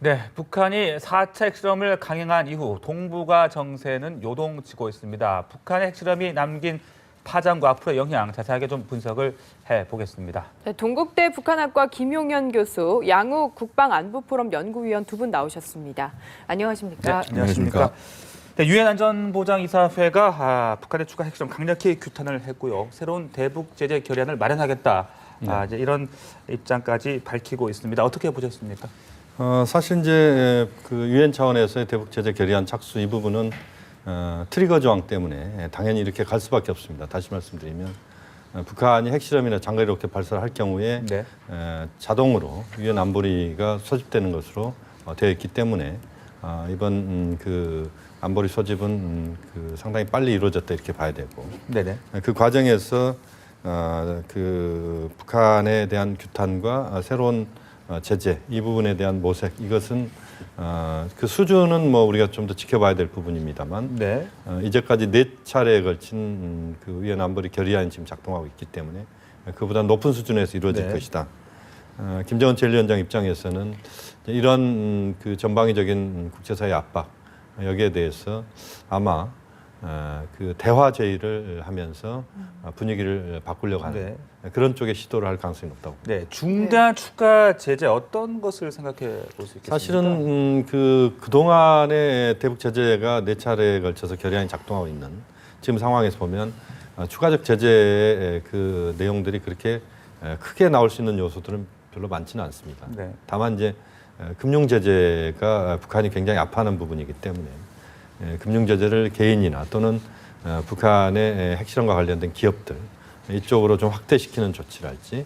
네, 북한이 4차 핵실험을 강행한 이후 동북아 정세는 요동치고 있습니다. 북한의 핵실험이 남긴 파장과 앞으로의 영향 자세하게 좀 분석을 해보겠습니다. 네, 동국대 북한학과 김용현 교수, 양욱 국방안보포럼 연구위원 두 분 나오셨습니다. 안녕하십니까? 네, 안녕하십니까. 네, 유엔 안전보장이사회가 북한의 추가 핵실험 강력히 규탄을 했고요. 새로운 대북 제재 결의안을 마련하겠다. 이제 이런 입장까지 밝히고 있습니다. 어떻게 보셨습니까? 사실 이제 그 유엔 차원에서의 대북 제재 결의안 착수 이 부분은 트리거 조항 때문에 당연히 이렇게 갈 수밖에 없습니다. 다시 말씀드리면 북한이 핵실험이나 장거리 로켓 발사를 할 경우에 네. 자동으로 유엔 안보리가 소집되는 것으로 되어 있기 때문에 이번 그 안보리 소집은 그 상당히 빨리 이루어졌다 이렇게 봐야 되고, 네네. 그 과정에서 그 북한에 대한 규탄과 새로운 제재 이 부분에 대한 모색 이것은 그 수준은 뭐 우리가 좀 더 지켜봐야 될 부분입니다만, 네. 이제까지 4차례에 걸친 그 위원 안보리 결의안이 지금 작동하고 있기 때문에 그보다 높은 수준에서 이루어질 네. 것이다. 김정은 제1위원장 입장에서는 이런 그 전방위적인 국제사회 압박 여기에 대해서 아마 그 대화 제의를 하면서 분위기를 바꾸려고 하는 그런 쪽의 시도를 할 가능성이 높다고. 네, 중대한 추가 제재 어떤 것을 생각해 볼 수 있겠습니까? 사실은 그동안의 대북 제재가 4차례에 걸쳐서 결의안이 작동하고 있는 지금 상황에서 보면 추가적 제재의 그 내용들이 그렇게 크게 나올 수 있는 요소들은 별로 많지는 않습니다. 네. 다만 이제 금융 제재가 북한이 굉장히 아파하는 부분이기 때문에 금융 제재를 개인이나 또는 북한의 핵실험과 관련된 기업들 이쪽으로 좀 확대시키는 조치랄지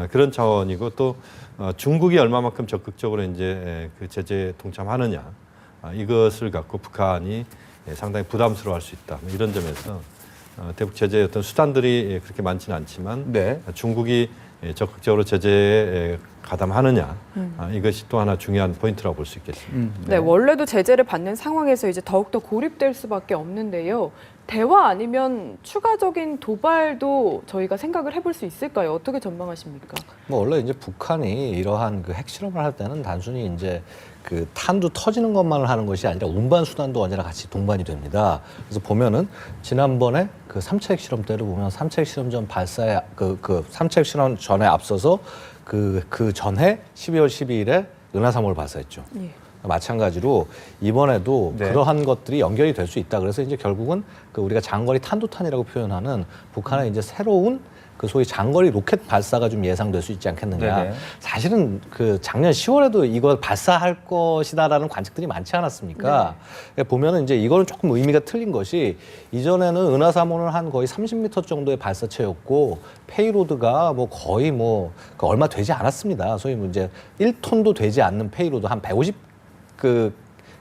그런 차원이고, 또 중국이 얼마만큼 적극적으로 이제 그 제재에 동참하느냐 이것을 갖고 북한이 상당히 부담스러워할 수 있다. 뭐 이런 점에서 대북 제재의 어떤 수단들이 그렇게 많지는 않지만 네. 중국이 적극적으로 제재에 가담하느냐 이것이 또 하나 중요한 포인트라고 볼 수 있겠습니다. 네, 원래도 제재를 받는 상황에서 이제 더욱더 고립될 수밖에 없는데요. 대화 아니면 추가적인 도발도 저희가 생각을 해볼 수 있을까요? 어떻게 전망하십니까? 뭐 원래 이제 북한이 이러한 그 핵실험을 할 때는 단순히 이제 그 탄두 터지는 것만을 하는 것이 아니라 운반 수단도 언제나 같이 동반이 됩니다. 그래서 보면은 지난번에 그 3차 핵실험 때를 보면 3차 핵실험 전 발사에 그 3차 핵실험 전에 앞서서 그 전해 12월 12일에 은하 3호를 발사했죠. 예. 마찬가지로 이번에도 네. 그러한 것들이 연결이 될 수 있다. 그래서 이제 결국은 그 우리가 장거리 탄도탄이라고 표현하는 북한의 이제 새로운 그 소위 장거리 로켓 발사가 좀 예상될 수 있지 않겠느냐. 네네. 사실은 그 작년 10월에도 이거 발사할 것이다라는 관측들이 많지 않았습니까? 보면은 이제 이거는 조금 의미가 틀린 것이, 이전에는 은하 3호는 한 거의 30m 정도의 발사체였고 페이로드가 뭐 거의 뭐 그 얼마 되지 않았습니다. 소위 뭐 이제 1톤도 되지 않는 페이로드 한 150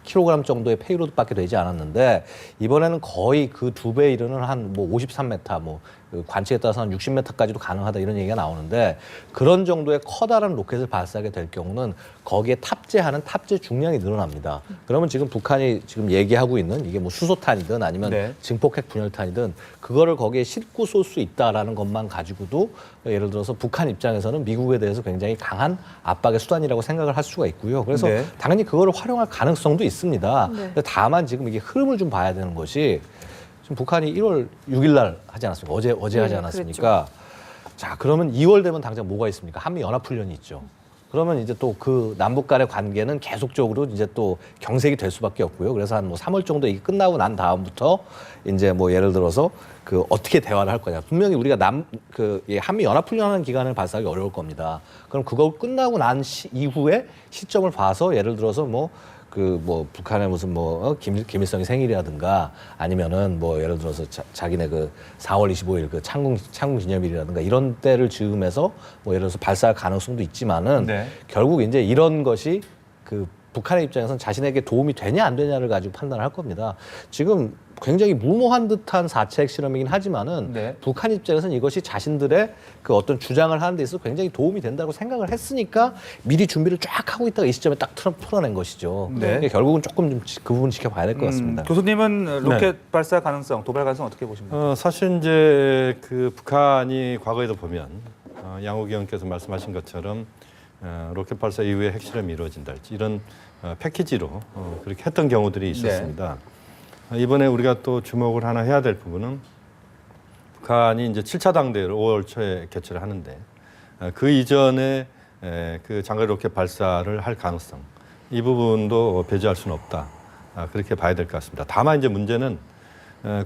킬로그램 정도의 페이로드밖에 되지 않았는데, 이번에는 거의 그 2배 이르는 한 뭐 53m, 뭐 관측에 따라서는 60m까지도 가능하다 이런 얘기가 나오는데, 그런 정도의 커다란 로켓을 발사하게 될 경우는 거기에 탑재하는 탑재 중량이 늘어납니다. 그러면 지금 북한이 지금 얘기하고 있는 이게 뭐 수소탄이든 아니면 네. 증폭핵 분열탄이든 그거를 거기에 싣고 쏠 수 있다라는 것만 가지고도 예를 들어서 북한 입장에서는 미국에 대해서 굉장히 강한 압박의 수단이라고 생각을 할 수가 있고요. 그래서 네. 당연히 그거를 활용할 가능성도 있습니다. 네. 근데 다만 지금 이게 흐름을 좀 봐야 되는 것이, 지금 북한이 1월 6일 날 하지 않았습니까? 어제 하지 않았습니까? 자, 그러면 2월 되면 당장 뭐가 있습니까? 한미 연합훈련이 있죠. 그러면 이제 또 그 남북 간의 관계는 계속적으로 이제 또 경색이 될 수밖에 없고요. 그래서 한 뭐 3월 정도 이게 끝나고 난 다음부터 이제 뭐 예를 들어서 그 어떻게 대화를 할 거냐. 분명히 우리가 한미 연합훈련하는 기간을 발사하기 어려울 겁니다. 그럼 그거 끝나고 난 이후에 시점을 봐서 예를 들어서 뭐 북한의 무슨 김일성이 생일이라든가 아니면은 뭐 예를 들어서 자기네 그 4월 25일 그 창군 기념일이라든가 이런 때를 즈음해서 뭐 예를 들어서 발사할 가능성도 있지만은 네. 결국 이제 이런 것이 그 북한의 입장에서는 자신에게 도움이 되냐 안 되냐를 가지고 판단을 할 겁니다. 지금 굉장히 무모한 듯한 4차 핵실험이긴 하지만은 네. 북한 입장에서는 이것이 자신들의 그 어떤 주장을 하는 데 있어서 굉장히 도움이 된다고 생각을 했으니까 미리 준비를 쫙 하고 있다가 이 시점에 딱 풀어낸 것이죠. 네. 그러니까 결국은 조금 좀 그 부분 지켜봐야 될 것 같습니다. 교수님은 로켓 발사 가능성, 도발 가능성 어떻게 보십니까? 사실 이제 그 북한이 과거에도 보면 양욱 의원께서 말씀하신 것처럼 로켓 발사 이후에 핵실험이 이루어진달지 이런 패키지로 그렇게 했던 경우들이 있었습니다. 이번에 우리가 또 주목을 하나 해야 될 부분은 북한이 이제 7차 당대회를 5월 초에 개최를 하는데 그 이전에 그 장거리 로켓 발사를 할 가능성 이 부분도 배제할 수는 없다. 그렇게 봐야 될 것 같습니다. 다만 이제 문제는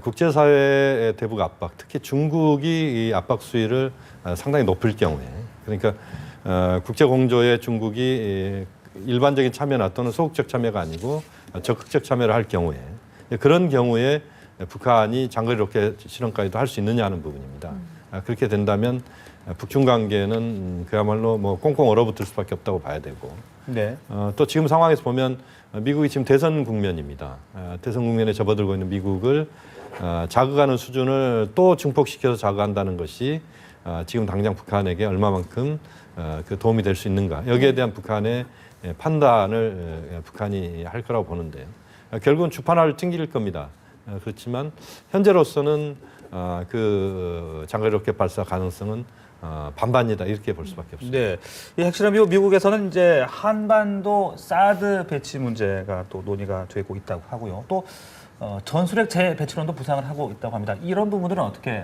국제사회의 대북 압박, 특히 중국이 이 압박 수위를 상당히 높일 경우에, 그러니까 국제 공조에 중국이 일반적인 참여나 또는 소극적 참여가 아니고 적극적 참여를 할 경우에, 그런 경우에 북한이 장거리 로켓 실험까지도 할 수 있느냐 하는 부분입니다. 그렇게 된다면 북중 관계는 그야말로 뭐 꽁꽁 얼어붙을 수밖에 없다고 봐야 되고, 네. 또 지금 상황에서 보면 미국이 지금 대선 국면입니다. 대선 국면에 접어들고 있는 미국을 자극하는 수준을 또 증폭시켜서 자극한다는 것이 지금 당장 북한에게 얼마만큼 그 도움이 될 수 있는가. 여기에 대한 북한의 판단을 북한이 할 거라고 보는데 결국은 주판화를 튕길 겁니다. 그렇지만 현재로서는 그 장거리 로켓 발사 가능성은 반반이다 이렇게 볼 수밖에 없습니다. 네, 이 핵실험 이후 미국에서는 이제 한반도 사드 배치 문제가 또 논의가 되고 있다고 하고요. 또 전술핵 재배치론도 부상을 하고 있다고 합니다. 이런 부분들은 어떻게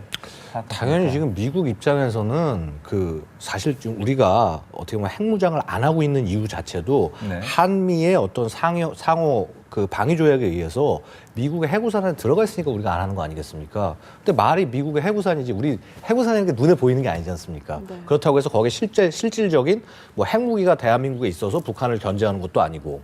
당연히 지금 미국 입장에서는 그 사실 지금 우리가 어떻게 보면 핵무장을 안 하고 있는 이유 자체도 네. 한미의 어떤 상호 그 방위 조약에 의해서 미국의 해구산에 들어가 있으니까 우리가 안 하는 거 아니겠습니까? 근데 말이 미국의 해구산이지 우리 해구산이 눈에 보이는 게 아니지 않습니까? 네. 그렇다고 해서 거기에 실질적인 뭐 핵무기가 대한민국에 있어서 북한을 견제하는 것도 아니고.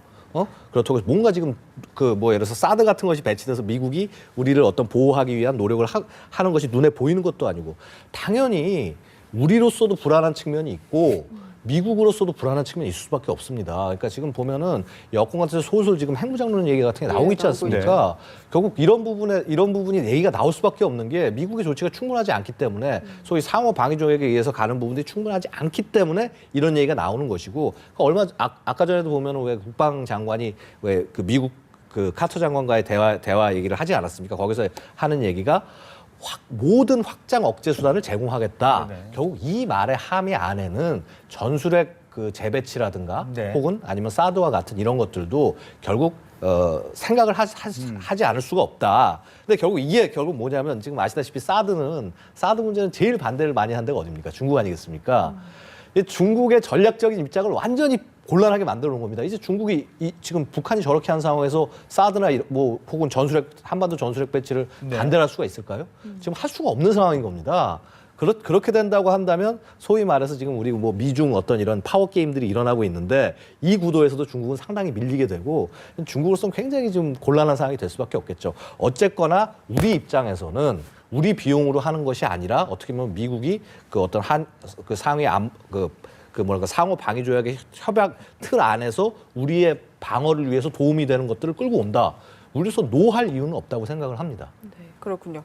그렇다고 해서 뭔가 지금 그 뭐 예를 들어서 사드 같은 것이 배치돼서 미국이 우리를 어떤 보호하기 위한 노력을 하는 것이 눈에 보이는 것도 아니고 당연히 우리로서도 불안한 측면이 있고 미국으로서도 불안한 측면이 있을 수밖에 없습니다. 그러니까 지금 보면은 여권 같은 데서 솔솔 지금 핵무장론 얘기 같은 게 나오고 있지 않습니까? 결국 이런 부분이 얘기가 나올 수밖에 없는 게 미국의 조치가 충분하지 않기 때문에 소위 상호 방위 조약에 의해서 가는 부분들이 충분하지 않기 때문에 이런 얘기가 나오는 것이고 그러니까 아까 전에도 보면은 왜 국방장관이 왜 그 미국 그 카터 장관과의 대화 얘기를 하지 않았습니까? 거기서 하는 얘기가 모든 확장 억제 수단을 제공하겠다. 네네. 결국 이 말의 함의 안에는 전술핵 그 재배치라든가 네. 혹은 아니면 사드와 같은 이런 것들도 결국 생각을 하지 않을 수가 없다. 근데 이게 결국 뭐냐면 지금 아시다시피 사드 문제는 제일 반대를 많이 한 데가 어딥니까? 중국 아니겠습니까? 이 중국의 전략적인 입장을 완전히 곤란하게 만들어 놓은 겁니다. 이제 중국이 지금 북한이 저렇게 한 상황에서 사드나 뭐 혹은 한반도 전술핵 배치를 네. 반대할 수가 있을까요? 지금 할 수가 없는 상황인 겁니다. 그렇게 된다고 한다면 소위 말해서 지금 우리 뭐 미중 어떤 이런 파워 게임들이 일어나고 있는데 이 구도에서도 중국은 상당히 밀리게 되고 중국으로서는 굉장히 좀 곤란한 상황이 될 수밖에 없겠죠. 어쨌거나 우리 입장에서는 우리 비용으로 하는 것이 아니라 어떻게 보면 미국이 그 어떤 그 상위 상호 방위 조약의 협약 틀 안에서 우리의 방어를 위해서 도움이 되는 것들을 끌고 온다. 우리로서 노할 이유는 없다고 생각을 합니다. 네, 그렇군요.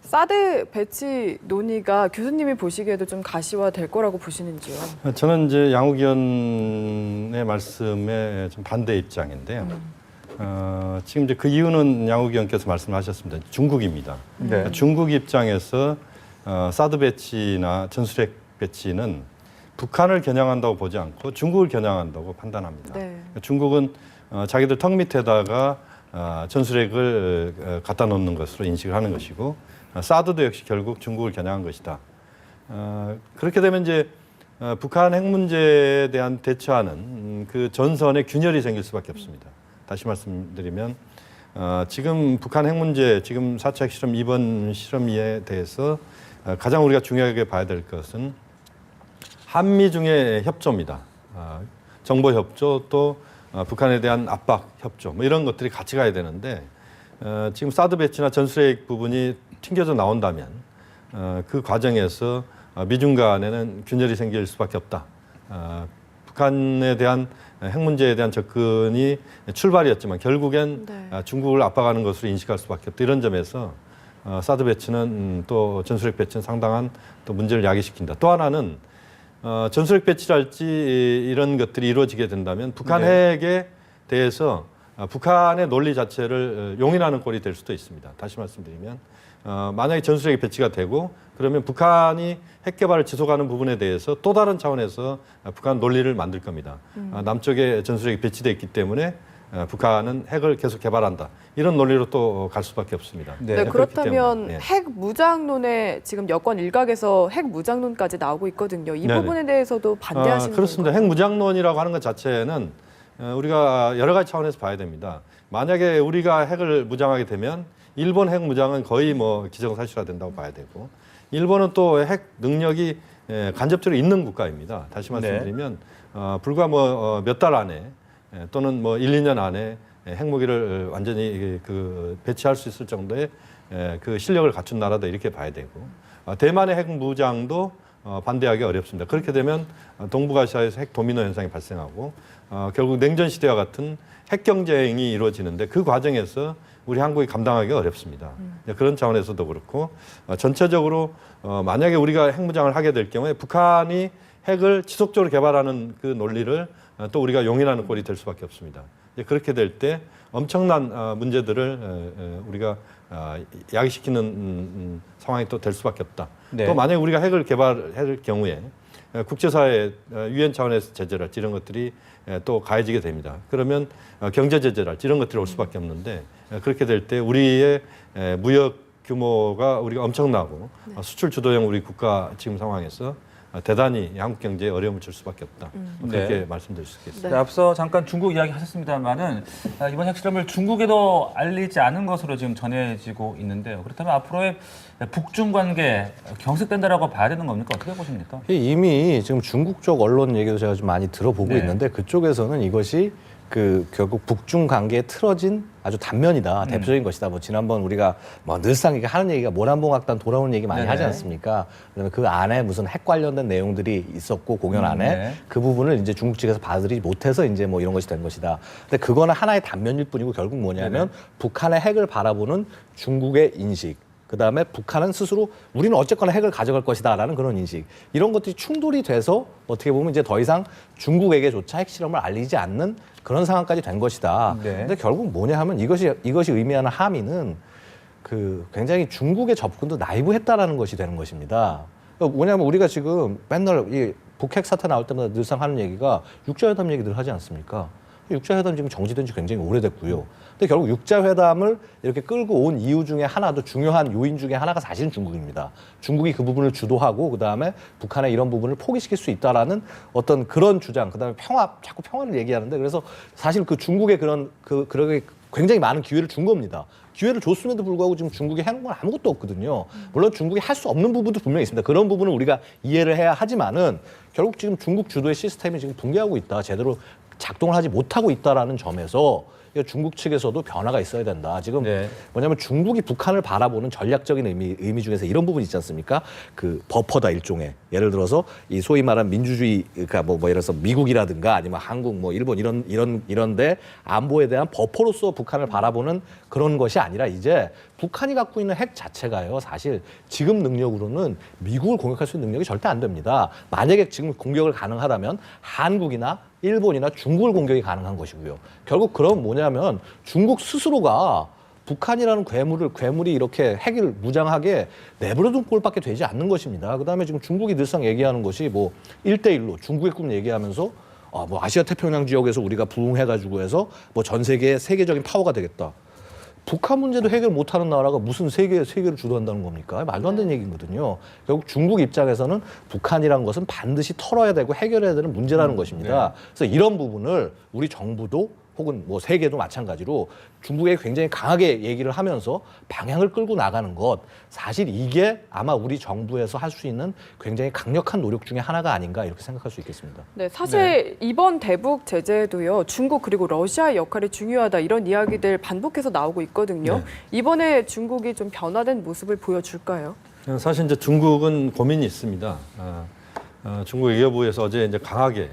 사드 배치 논의가 교수님이 보시기에도 좀 가시화될 거라고 보시는지요? 저는 이제 양욱 의원의 말씀에 좀 반대 입장인데요. 지금 이제 그 이유는 양욱 의원께서 말씀하셨습니다. 중국입니다. 네. 그러니까 중국 입장에서 사드 배치나 전술핵 배치는 북한을 겨냥한다고 보지 않고 중국을 겨냥한다고 판단합니다. 네. 중국은 자기들 턱 밑에다가 전술핵을 갖다 놓는 것으로 인식을 하는 것이고 사드도 역시 결국 중국을 겨냥한 것이다. 그렇게 되면 이제 북한 핵 문제에 대한 대처하는 그 전선에 균열이 생길 수밖에 없습니다. 다시 말씀드리면 지금 북한 핵 문제, 지금 4차 핵실험 이번 실험에 대해서 가장 우리가 중요하게 봐야 될 것은 한미 중의 협조입니다. 정보 협조 또 북한에 대한 압박 협조 뭐 이런 것들이 같이 가야 되는데 지금 사드 배치나 전술핵 부분이 튕겨져 나온다면 그 과정에서 미중 간에는 균열이 생길 수밖에 없다. 북한에 대한 핵 문제에 대한 접근이 출발이었지만 결국엔 네. 중국을 압박하는 것으로 인식할 수밖에 없다. 이런 점에서 사드 배치는 또 전술핵 배치는 상당한 또 문제를 야기시킨다. 또 하나는 전술핵 배치랄지 이런 것들이 이루어지게 된다면 북한 네. 핵에 대해서 북한의 논리 자체를 용인하는 꼴이 될 수도 있습니다. 다시 말씀드리면 만약에 전술핵이 배치가 되고 그러면 북한이 핵 개발을 지속하는 부분에 대해서 또 다른 차원에서 북한 논리를 만들 겁니다. 남쪽에 전술핵이 배치되어 있기 때문에 북한은 핵을 계속 개발한다. 이런 논리로 또 갈 수밖에 없습니다. 네, 그렇기 그렇다면 때문에, 네. 핵 무장론에 지금 여권 일각에서 핵 무장론까지 나오고 있거든요. 이 네네. 부분에 대해서도 반대하시는 그렇습니다. 건가요? 핵 무장론이라고 하는 것 자체는 우리가 여러 가지 차원에서 봐야 됩니다. 만약에 우리가 핵을 무장하게 되면 일본 핵 무장은 거의 뭐 기정사실화 된다고 봐야 되고 일본은 또 핵 능력이 간접적으로 있는 국가입니다. 다시 말씀드리면 불과 뭐 몇 달 안에 또는 뭐 1, 2년 안에 핵무기를 완전히 그 배치할 수 있을 정도의 그 실력을 갖춘 나라다 이렇게 봐야 되고 대만의 핵 무장도 반대하기 어렵습니다. 그렇게 되면 동북아시아에서 핵 도미노 현상이 발생하고 결국 냉전 시대와 같은 핵 경쟁이 이루어지는데 그 과정에서 우리 한국이 감당하기가 어렵습니다. 그런 차원에서도 그렇고 전체적으로 만약에 우리가 핵 무장을 하게 될 경우에 북한이 핵을 지속적으로 개발하는 그 논리를 또 우리가 용인하는 꼴이 될 수밖에 없습니다. 그렇게 될 때 엄청난 문제들을 우리가 야기시키는 상황이 또 될 수밖에 없다. 네. 또 만약에 우리가 핵을 개발할 경우에 국제사회 유엔 차원에서 제재랄지 이런 것들이 또 가해지게 됩니다. 그러면 경제 제재랄지 이런 것들이 올 수밖에 없는데 그렇게 될 때 우리의 무역 규모가 우리가 엄청나고 수출 주도형 우리 국가 지금 상황에서 대단히 한국 경제에 어려움을 줄 수밖에 없다. 그렇게 네. 말씀드릴 수 있겠습니다. 네, 앞서 잠깐 중국 이야기 하셨습니다만은 이번 핵실험을 중국에도 알리지 않은 것으로 지금 전해지고 있는데요. 그렇다면 앞으로의 북중 관계 경색된다라고 봐야 되는 겁니까? 어떻게 보십니까? 이미 지금 중국 쪽 언론 얘기도 제가 좀 많이 들어보고 네. 있는데 그쪽에서는 이것이 그 결국 북중 관계에 틀어진 아주 단면이다, 대표적인 것이다. 뭐 지난번 우리가 뭐 늘상 이게 하는 얘기가 모란봉악단 돌아오는 얘기 많이 네네. 하지 않습니까? 그다음에 그 안에 무슨 핵 관련된 내용들이 있었고 공연 안에 네. 그 부분을 이제 중국 측에서 받아들이지 못해서 이제 뭐 이런 것이 된 것이다. 근데 그거는 하나의 단면일 뿐이고 결국 뭐냐면 북한의 핵을 바라보는 중국의 인식. 그다음에 북한은 스스로 우리는 어쨌거나 핵을 가져갈 것이다라는 그런 인식. 이런 것들이 충돌이 돼서 어떻게 보면 이제 더 이상 중국에게조차 핵실험을 알리지 않는 그런 상황까지 된 것이다. 네. 근데 결국 뭐냐 하면 이것이 의미하는 함의는 그 굉장히 중국의 접근도 나이브했다라는 것이 되는 것입니다. 그러니까 뭐냐면 우리가 지금 맨날 이 북핵 사태 나올 때마다 늘상 하는 얘기가 육자회담 얘기들 하지 않습니까? 육자회담 지금 정지된 지 굉장히 오래됐고요. 근데 결국 육자회담을 이렇게 끌고 온 이유 중에 하나도 중요한 요인 중에 하나가 사실은 중국입니다. 중국이 그 부분을 주도하고 그다음에 북한의 이런 부분을 포기시킬 수 있다라는 어떤 그런 주장, 그다음에 자꾸 평화를 얘기하는데 그래서 사실 그 중국의 그렇게 굉장히 많은 기회를 준 겁니다. 기회를 줬음에도 불구하고 지금 중국이 해놓은 건 아무것도 없거든요. 물론 중국이 할 수 없는 부분도 분명히 있습니다. 그런 부분을 우리가 이해를 해야 하지만은 결국 지금 중국 주도의 시스템이 지금 붕괴하고 있다. 제대로 작동을 하지 못하고 있다라는 점에서 중국 측에서도 변화가 있어야 된다. 지금 네. 뭐냐면 중국이 북한을 바라보는 전략적인 의미 중에서 이런 부분이 있지 않습니까? 그 버퍼다 일종의. 예를 들어서 이 소위 말하는 민주주의, 그러니까 뭐 예를 들어서 미국이라든가 아니면 한국, 뭐 일본 이런데 안보에 대한 버퍼로서 북한을 바라보는 그런 것이 아니라 이제 북한이 갖고 있는 핵 자체가요. 사실 지금 능력으로는 미국을 공격할 수 있는 능력이 절대 안 됩니다. 만약에 지금 공격을 가능하다면 한국이나 일본이나 중국을 공격이 가능한 것이고요. 결국 그럼 뭐냐면 중국 스스로가 북한이라는 괴물이 이렇게 핵을 무장하게 내버려둔 꼴밖에 되지 않는 것입니다. 그다음에 지금 중국이 늘상 얘기하는 것이 뭐 1대1로 중국의 꿈 얘기하면서 뭐 아시아 태평양 지역에서 우리가 부흥해가지고 해서 뭐 전 세계의 세계적인 파워가 되겠다. 북한 문제도 해결 못하는 나라가 무슨 세계를 주도한다는 겁니까? 말도 안 되는 얘기거든요. 결국 중국 입장에서는 북한이란 것은 반드시 털어야 되고 해결해야 되는 문제라는 것입니다. 그래서 이런 부분을 우리 정부도 혹은 뭐 세계도 마찬가지로 중국에 굉장히 강하게 얘기를 하면서 방향을 끌고 나가는 것, 사실 이게 아마 우리 정부에서 할 수 있는 굉장히 강력한 노력 중에 하나가 아닌가 이렇게 생각할 수 있겠습니다. 네, 사실 이번 대북 제재도요. 중국 그리고 러시아의 역할이 중요하다 이런 이야기들 반복해서 나오고 있거든요. 네. 이번에 중국이 좀 변화된 모습을 보여줄까요? 사실 이제 중국은 고민이 있습니다. 중국 외교부에서 어제 이제 강하게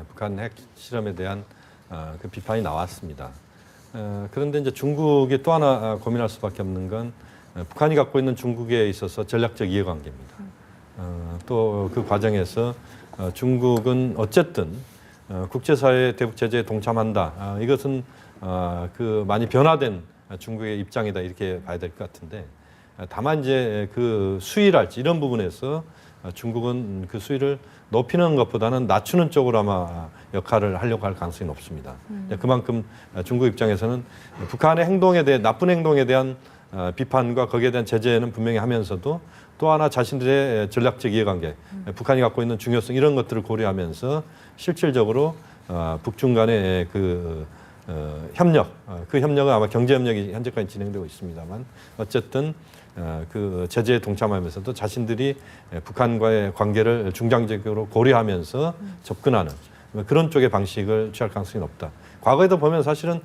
북한 핵 실험에 대한 그 비판이 나왔습니다. 그런데 이제 중국이 또 하나 고민할 수밖에 없는 건 북한이 갖고 있는 중국에 있어서 전략적 이해관계입니다. 또 그 과정에서 중국은 어쨌든 국제사회 대북 제재에 동참한다. 이것은 그 많이 변화된 중국의 입장이다 이렇게 봐야 될 것 같은데 다만 이제 그 수위랄지 이런 부분에서 중국은 그 수위를 높이는 것보다는 낮추는 쪽으로 아마 역할을 하려고 할 가능성이 높습니다. 그만큼 중국 입장에서는 북한의 행동에 대해 나쁜 행동에 대한 비판과 거기에 대한 제재는 분명히 하면서도 또 하나 자신들의 전략적 이해관계, 북한이 갖고 있는 중요성 이런 것들을 고려하면서 실질적으로 북중 간의 그 협력, 그 협력은 아마 경제 협력이 현재까지 진행되고 있습니다만 어쨌든 그 제재에 동참하면서도 자신들이 북한과의 관계를 중장기적으로 고려하면서 접근하는 그런 쪽의 방식을 취할 가능성이 높다. 과거에도 보면 사실은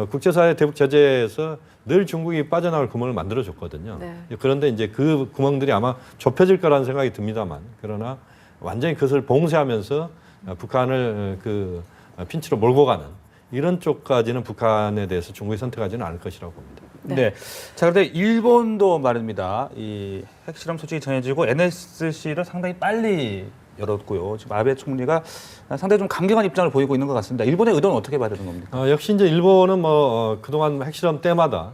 국제사회 대북 제재에서 늘 중국이 빠져나갈 구멍을 만들어줬거든요. 네. 그런데 이제 그 구멍들이 아마 좁혀질 거라는 생각이 듭니다만 그러나 완전히 그것을 봉쇄하면서 북한을 그 핀치로 몰고 가는 이런 쪽까지는 북한에 대해서 중국이 선택하지는 않을 것이라고 봅니다. 네. 자, 그런데 일본도 말입니다. 이 핵실험 소식이 전해지고 NSC를 상당히 빨리 열었고요. 지금 아베 총리가 상당히 좀 강경한 입장을 보이고 있는 것 같습니다. 일본의 의도는 어떻게 봐야 되는 겁니까? 역시 이제 일본은 뭐 그동안 핵실험 때마다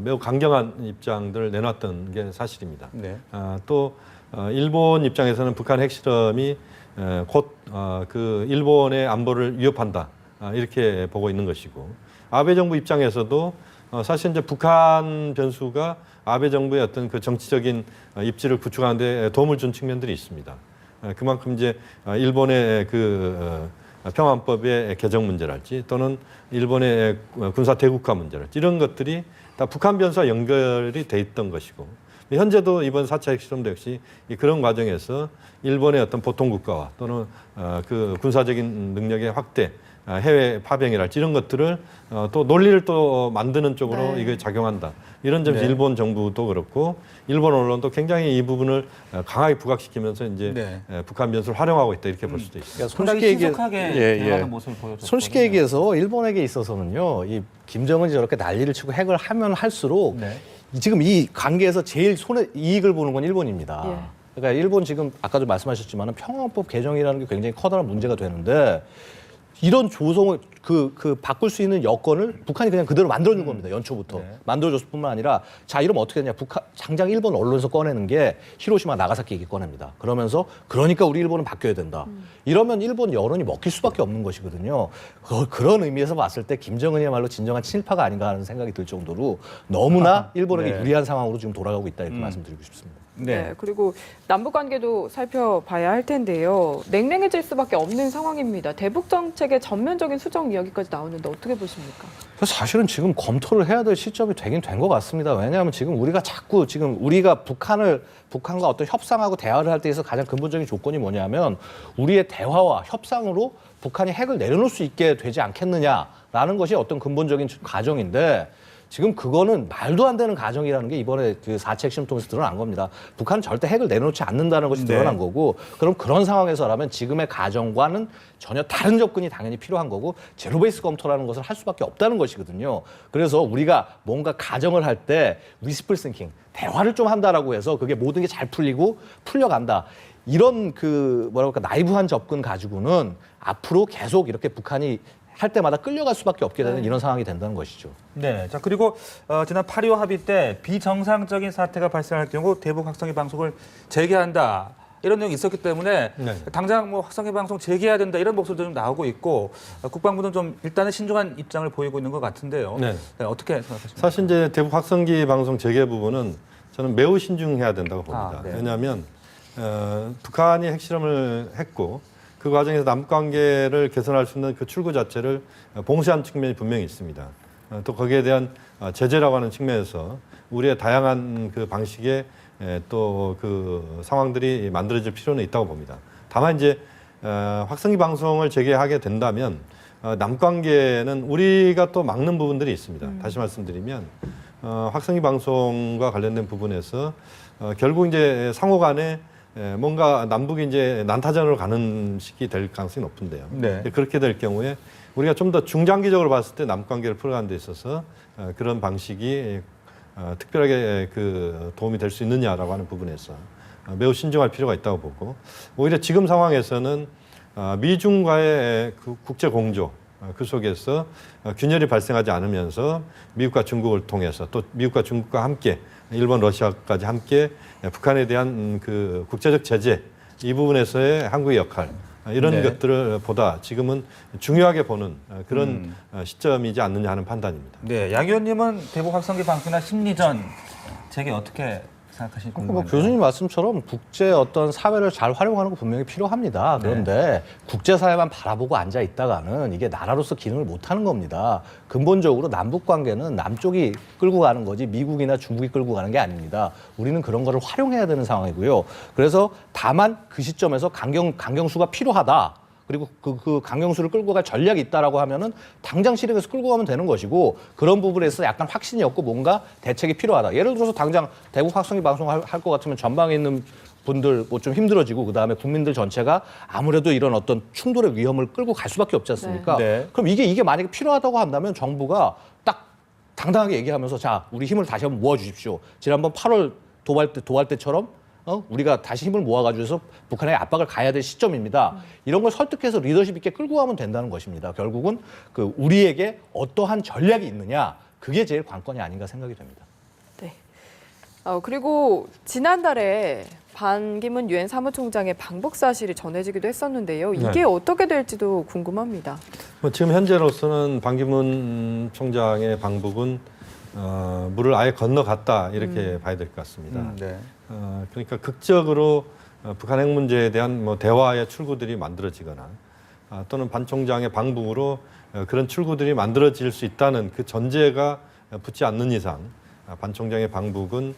매우 강경한 입장들을 내놨던 게 사실입니다. 네. 또 일본 입장에서는 북한 핵실험이 곧 그 일본의 안보를 위협한다 이렇게 보고 있는 것이고 아베 정부 입장에서도 사실 이제 북한 변수가 아베 정부의 어떤 그 정치적인 입지를 구축하는 데 도움을 준 측면들이 있습니다. 그만큼 이제 일본의 그 평안법의 개정 문제랄지 또는 일본의 군사 대국화 문제랄지 이런 것들이 다 북한 변수와 연결이 돼 있던 것이고 현재도 이번 4차 핵실험도 역시 그런 과정에서 일본의 어떤 보통 국가와 또는 그 군사적인 능력의 확대 해외 파병이랄지 이런 것들을 또 논리를 또 만드는 쪽으로 네. 이게 작용한다. 이런 점에서 네. 일본 정부도 그렇고 일본 언론도 굉장히 이 부분을 강하게 부각시키면서 이제 네. 북한 변수를 활용하고 있다 이렇게 볼 수도 있습니다. 그러니까 상당히 신속하게 대응하는 모습을 보여줬거든요. 손쉽게 얘기해서 일본에게 있어서는요, 이 김정은이 저렇게 난리를 치고 핵을 하면 할수록 네. 지금 이 관계에서 제일 손해 이익을 보는 건 일본입니다. 예. 그러니까 일본 지금 아까도 말씀하셨지만 평화법 개정이라는 게 굉장히 커다란 문제가 되는데 이런 조성을 그 바꿀 수 있는 여건을 북한이 그냥 그대로 만들어준 겁니다. 연초부터 네. 만들어줬을 뿐만 아니라 자 이러면 어떻게 되냐 북한 당장 일본 언론에서 꺼내는 게 히로시마 나가사키 얘기 꺼냅니다. 그러면서 그러니까 우리 일본은 바뀌어야 된다. 이러면 일본 여론이 먹힐 수밖에 없는 것이거든요. 그런 의미에서 봤을 때 김정은이야말로 진정한 친일파가 아닌가 하는 생각이 들 정도로 너무나 일본에게 네. 유리한 상황으로 지금 돌아가고 있다 이렇게 말씀드리고 싶습니다. 네. 그리고 남북 관계도 살펴봐야 할 텐데요. 냉랭해질 수밖에 없는 상황입니다. 대북 정책의 전면적인 수정 이야기까지 나오는데 어떻게 보십니까? 사실은 지금 검토를 해야 될 시점이 되긴 된 것 같습니다. 왜냐하면 지금 우리가 자꾸 지금 우리가 북한과 어떤 협상하고 대화를 할 때 있어서 가장 근본적인 조건이 뭐냐면 우리의 대화와 협상으로 북한이 핵을 내려놓을 수 있게 되지 않겠느냐라는 것이 어떤 근본적인 가정인데 지금 그거는 말도 안 되는 가정이라는 게 이번에 그 4차 핵실험 통해서 드러난 겁니다. 북한은 절대 핵을 내놓지 않는다는 것이 드러난 네. 거고 그럼 그런 상황에서라면 지금의 가정과는 전혀 다른 접근이 당연히 필요한 거고 제로베이스 검토라는 것을 할 수밖에 없다는 것이거든요. 그래서 우리가 뭔가 가정을 할 때 wishful thinking, 대화를 좀 한다라고 해서 그게 모든 게 잘 풀리고 풀려간다. 이런 그 뭐라고 할까 나이브한 접근 가지고는 앞으로 계속 이렇게 북한이 할 때마다 끌려갈 수밖에 없게 되는 이런 상황이 된다는 것이죠. 네. 자, 그리고 지난 8.25 합의 때 비정상적인 사태가 발생할 경우 대북 확성기 방송을 재개한다. 이런 내용이 있었기 때문에 네. 당장 뭐 확성기 방송 재개해야 된다 이런 목소리도 좀 나오고 있고 국방부는 좀 일단은 신중한 입장을 보이고 있는 것 같은데요. 네. 네, 어떻게 생각하십니까? 사실 이제 대북 확성기 방송 재개 부분은 저는 매우 신중해야 된다고 봅니다. 네. 왜냐하면 북한이 핵실험을 했고 그 과정에서 남북 관계를 개선할 수 있는 그 출구 자체를 봉쇄한 측면이 분명히 있습니다. 또 거기에 대한 제재라고 하는 측면에서 우리의 다양한 그 방식의 또 그 상황들이 만들어질 필요는 있다고 봅니다. 다만 이제 확성기 방송을 재개하게 된다면 남북 관계는 우리가 또 막는 부분들이 있습니다. 다시 말씀드리면 확성기 방송과 관련된 부분에서 결국 이제 상호 간에 뭔가 남북이 이제 난타전으로 가는 시기 될 가능성이 높은데요. 네. 그렇게 될 경우에 우리가 좀 더 중장기적으로 봤을 때 남북 관계를 풀어가는 데 있어서 그런 방식이 특별하게 그 도움이 될 수 있느냐라고 하는 부분에서 매우 신중할 필요가 있다고 보고 오히려 지금 상황에서는 미중과의 그 국제 공조 그 속에서 균열이 발생하지 않으면서 미국과 중국을 통해서 또 미국과 중국과 함께 일본, 러시아까지 함께 북한에 대한 그 국제적 제재 이 부분에서의 한국의 역할 이런 네. 것들을 보다 지금은 중요하게 보는 그런 시점이지 않느냐 하는 판단입니다. 네, 양 의원님은 대북 확성기 방식이나 심리전 제게 어떻게 생각하시는지 뭐 궁금합니다. 교수님 말씀처럼 국제 어떤 사회를 잘 활용하는 거 분명히 필요합니다. 그런데 국제사회만 바라보고 앉아 있다가는 이게 나라로서 기능을 못하는 겁니다. 근본적으로 남북 관계는 남쪽이 끌고 가는 거지 미국이나 중국이 끌고 가는 게 아닙니다. 우리는 그런 거를 활용해야 되는 상황이고요. 그래서 다만 그 시점에서 강경수가 필요하다. 그리고 그 강경수를 끌고 갈 전략이 있다라고 하면은 당장 실행해서 끌고 가면 되는 것이고 그런 부분에서 약간 확신이 없고 뭔가 대책이 필요하다. 예를 들어서 당장 대북 확성기 방송할 것 같으면 전방에 있는 분들 뭐 좀 힘들어지고 그다음에 국민들 전체가 아무래도 이런 어떤 충돌의 위험을 끌고 갈 수밖에 없지 않습니까? 네. 그럼 이게 만약에 필요하다고 한다면 정부가 딱 당당하게 얘기하면서 자, 우리 힘을 다시 한번 모아 주십시오. 지난번 8월 도발 때처럼 우리가 다시 힘을 모아가지고 해서 북한에 압박을 가야 될 시점입니다. 이런 걸 설득해서 리더십 있게 끌고 가면 된다는 것입니다. 결국은 그 우리에게 어떠한 전략이 있느냐 그게 제일 관건이 아닌가 생각이 됩니다. 네. 그리고 지난달에 반기문 유엔 사무총장의 방북 사실이 전해지기도 했었는데요. 이게 네. 어떻게 될지도 궁금합니다. 뭐 지금 현재로서는 반기문 총장의 방북은 물을 아예 건너갔다 이렇게 봐야 될 것 같습니다. 네. 그러니까 극적으로 북한 핵 문제에 대한 뭐 대화의 출구들이 만들어지거나 또는 반 총장의 방북으로 그런 출구들이 만들어질 수 있다는 그 전제가 붙지 않는 이상 반 총장의 방북은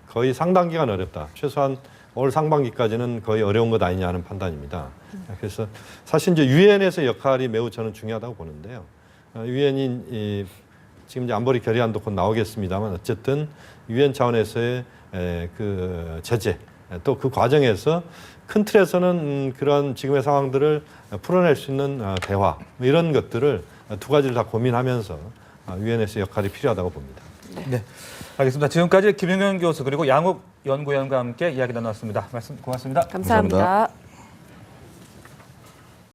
거의 상당 기간 어렵다. 최소한 올 상반기까지는 거의 어려운 것 아니냐 하는 판단입니다. 그래서 사실 이제 유엔에서 역할이 매우 저는 중요하다고 보는데요. 유엔이 지금 이제 안보리 결의안도 곧 나오겠습니다만 어쨌든 유엔 차원에서의 그 제재 또 그 과정에서 큰 틀에서는 그런 지금의 상황들을 풀어낼 수 있는 대화 뭐 이런 것들을 두 가지를 다 고민하면서 유엔에서 역할이 필요하다고 봅니다. 네, 알겠습니다. 지금까지 김용현 교수 그리고 양욱 연구위원과 함께 이야기 나눴습니다. 말씀 고맙습니다. 감사합니다.